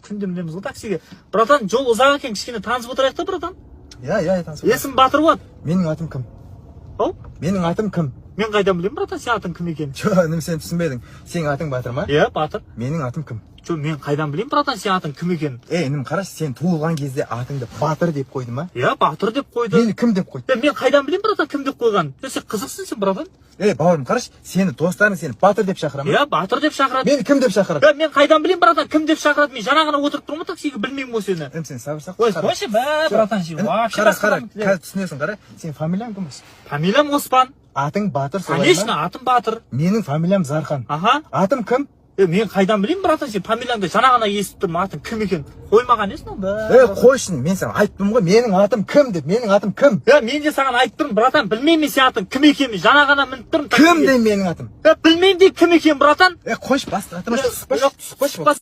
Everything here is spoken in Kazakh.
Күнде мінеміз ғой таксиге. Братан, жол ұзақ екен, кішкене танысып отырайық та, братан. Иә, танысып. Есім Батыр болады. Менің атым кім? Ау? Менің атым кім? Мен қайдан білемін, братан, сен атың кім екенін? Жоқ, сен түсінбедің. Сенің атың Батыр ма? Иә, Батыр. Менің атым кім? Жоқ, мен қайдан білемін, братан, сен атың кім екенін? Інім, қарашы, сен туылған кезде атыңды Батыр деп қойды ма? Иә, Батыр деп қойды. Мені кім деп қойды? Мен қайдан білемін, братан, кім деп қойған? Сен қызықсың сен, братан. Бауырым, қарашы, сені достарың сені Батыр деп шақырады ма? Иә, Батыр деп шақырады. Мені кім деп шақырады? Мен қайдан білемін, братан, кім деп шақырады? Мен жаңа ғана отырып тұрмын ғой таксиге, білмеймін ғой сені. Сен сабыр сақ. Ой, қойшы, братан, вообще қара, қазір түсінесің, қара. Сен фамилияң кім? Фамилиям Оспан. Атың Батыр солай ма? Конечно, атым Батыр. Менің фамилиям Зархан. Аха. Атым кім? Мен қайдан білеймін, братан, сен фамилияңды жаңа ғана естіп тұрмын, атың кім екен? Қоймаған есің ба? Қойшын, мен саған айттым ғой, менің атым кім деп, менің атым кім? Мен де саған айтып тұрмын, братан, білмеймін сен атың кім екенін, жаңа ғана мініп тұрмын. Кім де менің атым? Білмеймін де кім екен, братан? Қойш, басты атыма. Жоқ,